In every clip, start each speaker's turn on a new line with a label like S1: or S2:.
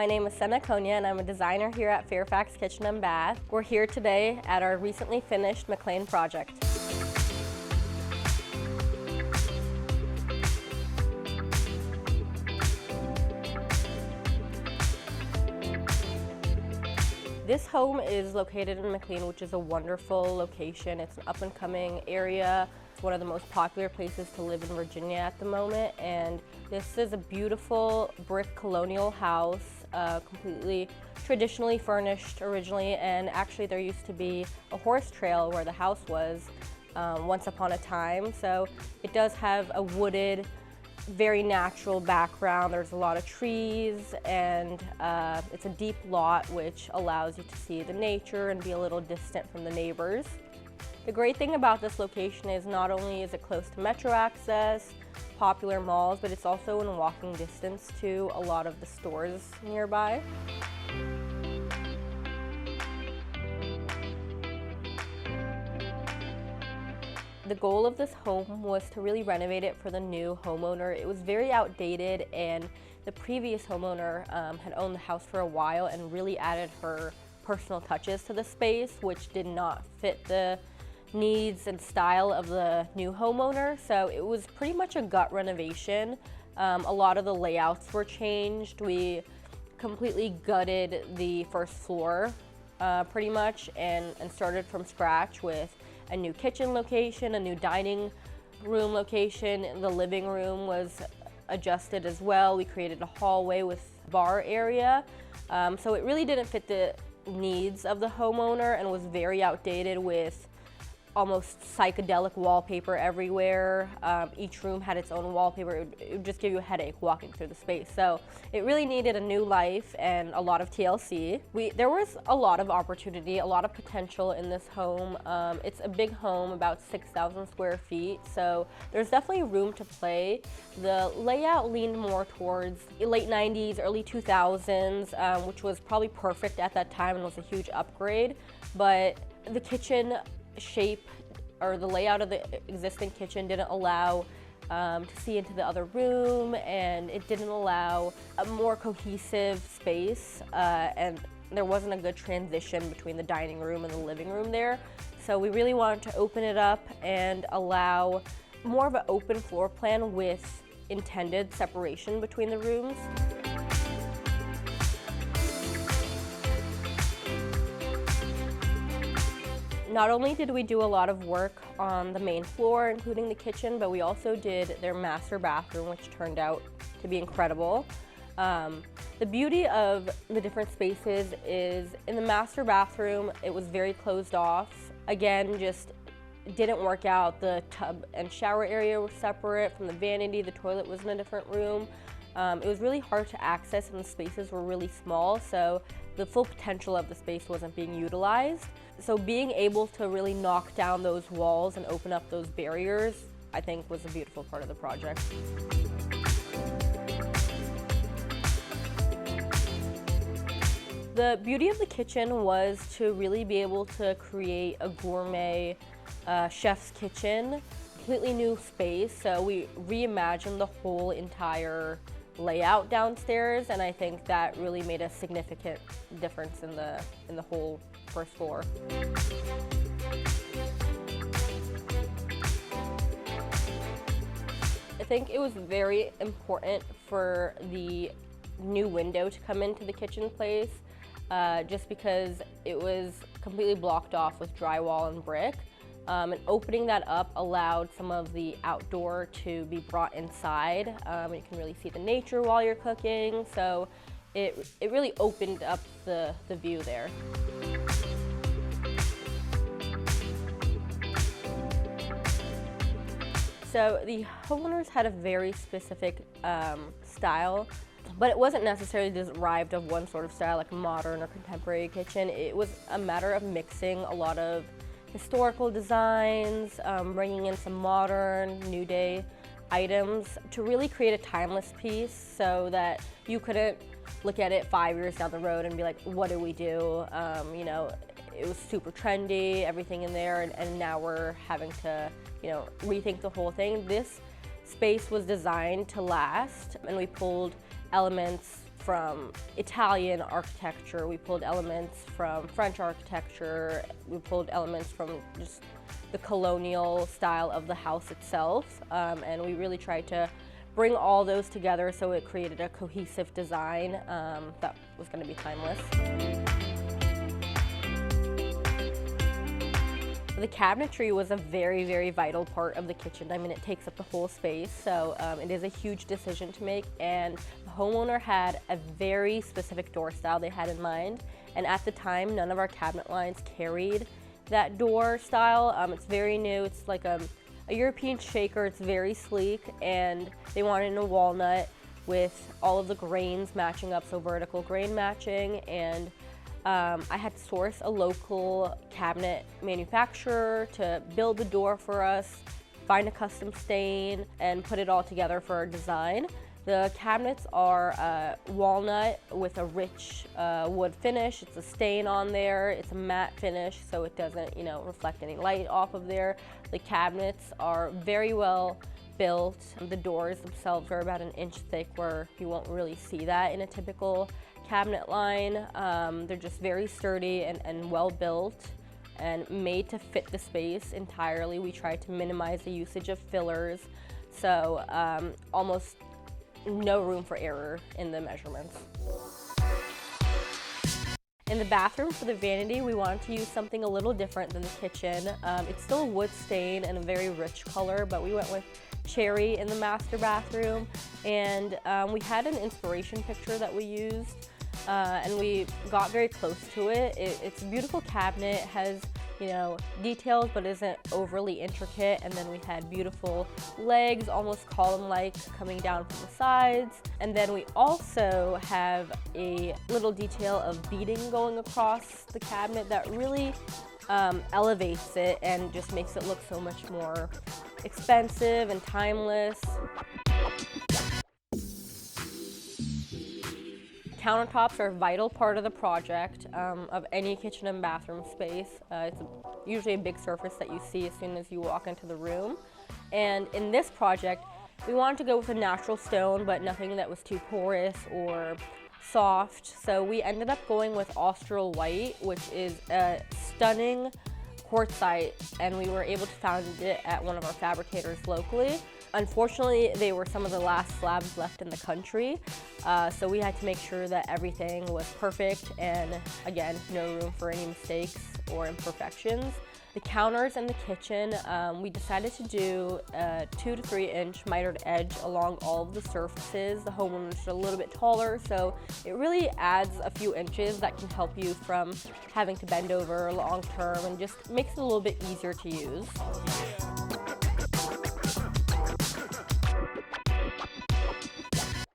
S1: My name is Senna Konya and I'm a designer here at Fairfax Kitchen and Bath. We're here today at our recently finished Mclean project. This home is located in Mclean, which is a wonderful location. It's an up-and-coming area. It's one of the most popular places to live in Virginia at the moment, and this is a beautiful brick colonial house, completely traditionally furnished originally, and actually there used to be a horse trail where the house was once upon a time. So it does have a wooded, very natural background. There's a lot of trees, and it's a deep lot which allows you to see the nature and be a little distant from the neighbors. The great thing about this location is not only is it close to metro access, popular malls, but it's also in walking distance to a lot of the stores nearby. The goal of this home was to really renovate it for the new homeowner. It was very outdated, and the previous homeowner had owned the house for a while and really added her personal touches to the space, which did not fit the needs and style of the new homeowner. So it was pretty much a gut renovation. A lot of the layouts were changed. We completely gutted the first floor pretty much and started from scratch with a new kitchen location, a new dining room location. The living room was adjusted as well. We created a hallway with bar area. So it really didn't fit the needs of the homeowner and was very outdated with almost psychedelic wallpaper everywhere. Each room had its own wallpaper. It would just give you a headache walking through the space. So it really needed a new life and a lot of TLC. There was a lot of opportunity, a lot of potential in this home. It's a big home, about 6,000 square feet, so there's definitely room to play. The layout leaned more towards late 90s, early 2000s, which was probably perfect at that time and was a huge upgrade, but the kitchen shape or the layout of the existing kitchen didn't allow to see into the other room, and it didn't allow a more cohesive space, and there wasn't a good transition between the dining room and the living room there. So we really wanted to open it up and allow more of an open floor plan with intended separation between the rooms. Not only did we do a lot of work on the main floor, including the kitchen, but we also did their master bathroom, which turned out to be incredible. The beauty of the different spaces is in the master bathroom, it was very closed off. Again, just didn't work out. The tub and shower area were separate from the vanity. The toilet was in a different room. It was really hard to access, and the spaces were really small, so the full potential of the space wasn't being utilized. So being able to really knock down those walls and open up those barriers, I think, was a beautiful part of the project. The beauty of the kitchen was to really be able to create a gourmet chef's kitchen, completely new space. So we reimagined the whole entire layout downstairs, and I think that really made a significant difference in the whole first floor. I think it was very important for the new window to come into the kitchen place, just because it was completely blocked off with drywall and brick. And opening that up allowed some of the outdoor to be brought inside. You can really see the nature while you're cooking, so it really opened up the view there. So the homeowners had a very specific style, but it wasn't necessarily derived of one sort of style, like a modern or contemporary kitchen. It was a matter of mixing a lot of historical designs, bringing in some modern, new day items to really create a timeless piece so that you couldn't look at it 5 years down the road and be like, what do we do? You know, it was super trendy, everything in there, and now we're having to, you know, rethink the whole thing. This space was designed to last, and we pulled elements from Italian architecture, we pulled elements from French architecture, we pulled elements from just the colonial style of the house itself, and we really tried to bring all those together so it created a cohesive design that was going to be timeless. The cabinetry was a very, very vital part of the kitchen. I mean, it takes up the whole space, so it is a huge decision to make, and the homeowner had a very specific door style they had in mind, and at the time, none of our cabinet lines carried that door style. It's very new. It's like a European shaker. It's very sleek, and they wanted a walnut with all of the grains matching up, so vertical grain matching, and I had to source a local cabinet manufacturer to build the door for us, find a custom stain, and put it all together for our design. The cabinets are walnut with a rich wood finish. It's a stain on there. It's a matte finish, so it doesn't, reflect any light off of there. The cabinets are very well built. The doors themselves are about 1 inch thick, where you won't really see that in a typical cabinet line. They're just very sturdy and well built and made to fit the space entirely. We tried to minimize the usage of fillers, so almost no room for error in the measurements. In the bathroom for the vanity, we wanted to use something a little different than the kitchen. It's still a wood stain and a very rich color, but we went with cherry in the master bathroom, and we had an inspiration picture that we used, and we got very close to it. It's a beautiful cabinet. It has details, but isn't overly intricate, and then we had beautiful legs, almost column-like, coming down from the sides, and then we also have a little detail of beading going across the cabinet that really elevates it and just makes it look so much more expensive and timeless. Countertops are a vital part of the project of any kitchen and bathroom space. It's usually a big surface that you see as soon as you walk into the room. And in this project, we wanted to go with a natural stone, but nothing that was too porous or soft. So we ended up going with Austral White, which is a stunning quartzite, and we were able to find it at one of our fabricators locally. Unfortunately, they were some of the last slabs left in the country, so we had to make sure that everything was perfect, and again, no room for any mistakes or imperfections. The counters in the kitchen, we decided to do a 2 to 3 inch mitered edge along all of the surfaces. The homeowner's a little bit taller, so it really adds a few inches that can help you from having to bend over long term, and just makes it a little bit easier to use.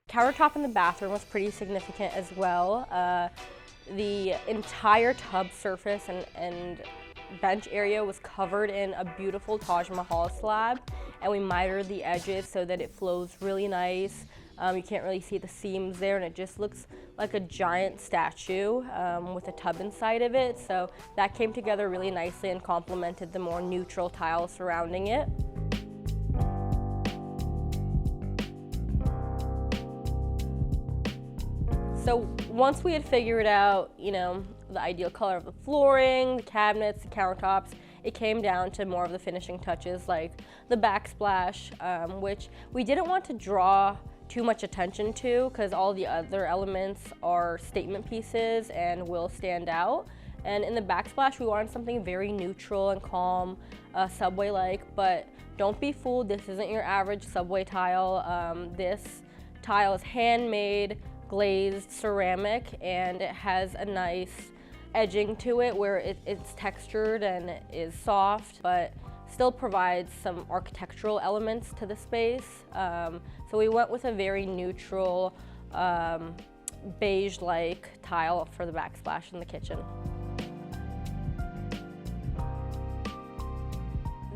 S1: Countertop in the bathroom was pretty significant as well. The entire tub surface and bench area was covered in a beautiful Taj Mahal slab, and we mitered the edges so that it flows really nice. You can't really see the seams there, and it just looks like a giant statue with a tub inside of it. So that came together really nicely and complemented the more neutral tiles surrounding it. So once we had figured out, the ideal color of the flooring, the cabinets, the countertops, it came down to more of the finishing touches like the backsplash, which we didn't want to draw too much attention to because all the other elements are statement pieces and will stand out. And in the backsplash, we wanted something very neutral and calm, subway-like, but don't be fooled, this isn't your average subway tile. This tile is handmade, glazed ceramic, and it has a nice edging to it where it's textured and is soft, but still provides some architectural elements to the space. So we went with a very neutral, beige-like tile for the backsplash in the kitchen.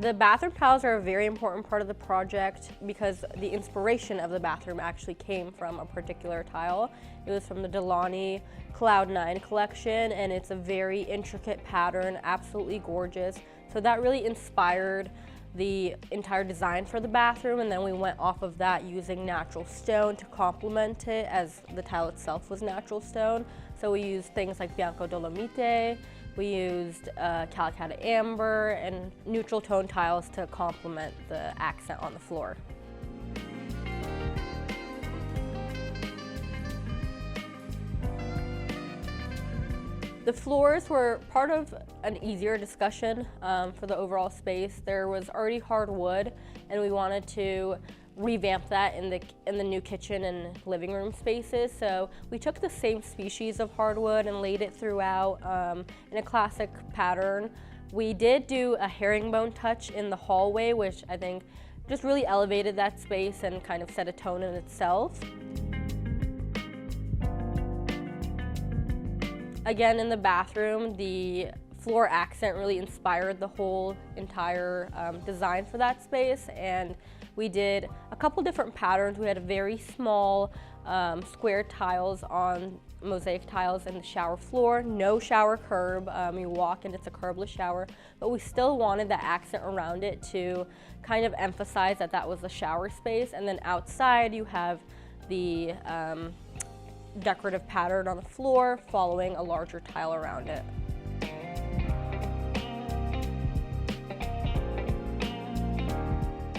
S1: The bathroom tiles are a very important part of the project because the inspiration of the bathroom actually came from a particular tile. It was from the Delani Cloud 9 collection, and it's a very intricate pattern, absolutely gorgeous. So that really inspired the entire design for the bathroom, and then we went off of that using natural stone to complement it, as the tile itself was natural stone. So we used things like Bianco Dolomite, we used Calicut Amber, and neutral tone tiles to complement the accent on the floor. The floors were part of an easier discussion for the overall space. There was already hardwood, and we wanted to revamp that in the new kitchen and living room spaces. So we took the same species of hardwood and laid it throughout in a classic pattern. We did do a herringbone touch in the hallway, which I think just really elevated that space and kind of set a tone in itself. Again, in the bathroom, the floor accent really inspired the whole entire design for that space, and we did a couple different patterns. We had very small square tiles on mosaic tiles in the shower floor, no shower curb. You walk and it's a curbless shower, but we still wanted that accent around it to kind of emphasize that that was the shower space. And then outside you have the decorative pattern on the floor following a larger tile around it.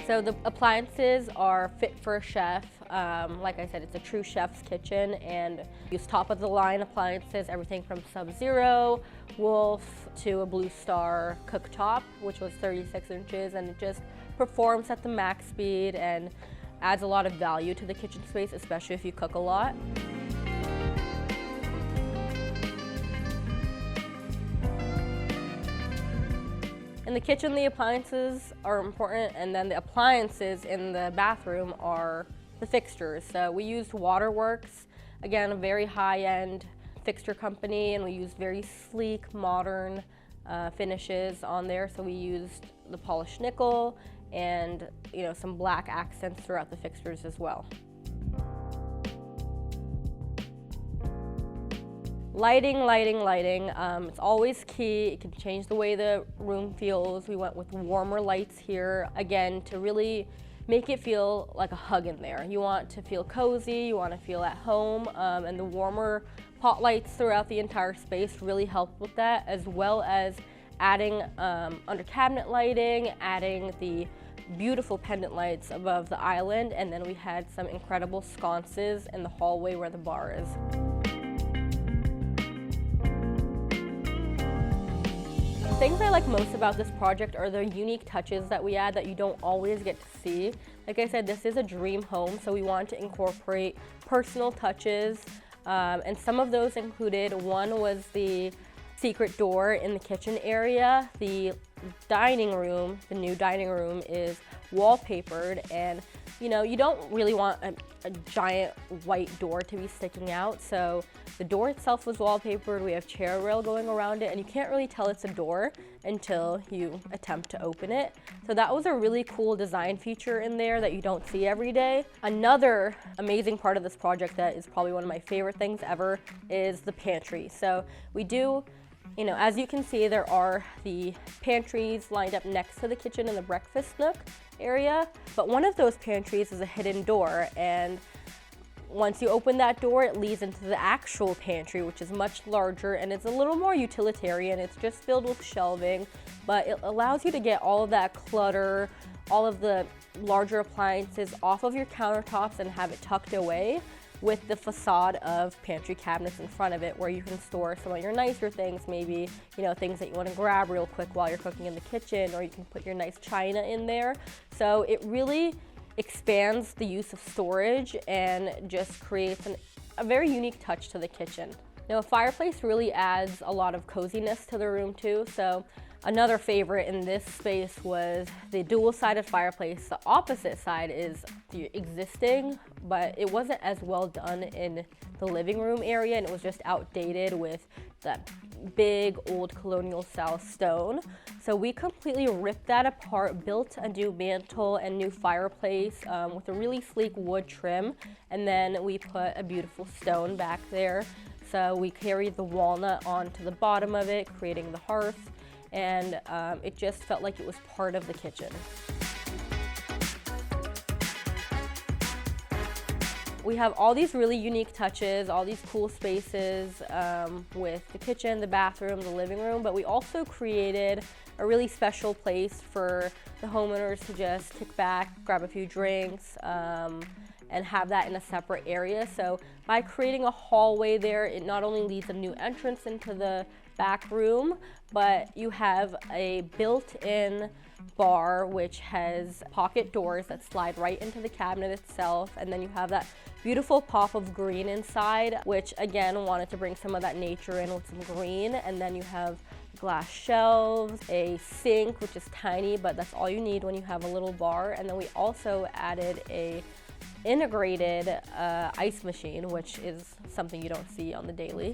S1: So the appliances are fit for a chef. Like I said, it's a true chef's kitchen, and use top of the line appliances, everything from Sub-Zero, Wolf, to a Blue Star cooktop, which was 36 inches, and it just performs at the max speed and adds a lot of value to the kitchen space, especially if you cook a lot. In the kitchen, the appliances are important, and then the appliances in the bathroom are the fixtures. So we used Waterworks, again, a very high-end fixture company, and we used very sleek, modern finishes on there. So we used the polished nickel and some black accents throughout the fixtures as well. Lighting. It's always key. It can change the way the room feels. We went with warmer lights here, again, to really make it feel like a hug in there. You want to feel cozy, you want to feel at home, and the warmer pot lights throughout the entire space really helped with that, as well as adding under cabinet lighting, adding the beautiful pendant lights above the island, and then we had some incredible sconces in the hallway where the bar is. The things I like most about this project are the unique touches that we add that you don't always get to see. Like I said, this is a dream home, so we want to incorporate personal touches, and some of those included, one was the secret door in the kitchen area. The dining room, the new dining room, is wallpapered, and you don't really want a giant white door to be sticking out, so the door itself was wallpapered. We have chair rail going around it, and you can't really tell it's a door until you attempt to open it. So that was a really cool design feature in there that you don't see every day. Another amazing part of this project that is probably one of my favorite things ever is the pantry. So we do, as you can see, there are the pantries lined up next to the kitchen in the breakfast nook area, but one of those pantries is a hidden door, and once you open that door, it leads into the actual pantry, which is much larger, and it's a little more utilitarian. It's just filled with shelving, but it allows you to get all of that clutter, all of the larger appliances off of your countertops and have it tucked away, with the facade of pantry cabinets in front of it, where you can store some of your nicer things, maybe things that you want to grab real quick while you're cooking in the kitchen, or you can put your nice china in there. So it really expands the use of storage and just creates a very unique touch to the kitchen. Now, a fireplace really adds a lot of coziness to the room too. So another favorite in this space was the dual-sided fireplace. The opposite side is the existing, but it wasn't as well done in the living room area, and it was just outdated with that big old colonial style stone. So we completely ripped that apart, built a new mantle and new fireplace with a really sleek wood trim, and then we put a beautiful stone back there. So we carried the walnut onto the bottom of it, creating the hearth. and it just felt like it was part of the kitchen. We have all these really unique touches, all these cool spaces with the kitchen, the bathroom, the living room, but we also created a really special place for the homeowners to just kick back, grab a few drinks, and have that in a separate area. So by creating a hallway there, it not only leads a new entrance into the back room, but you have a built-in bar which has pocket doors that slide right into the cabinet itself, and then you have that beautiful pop of green inside, which again wanted to bring some of that nature in with some green. And then you have glass shelves, a sink which is tiny, but that's all you need when you have a little bar. And then we also added a integrated ice machine, which is something you don't see on the daily.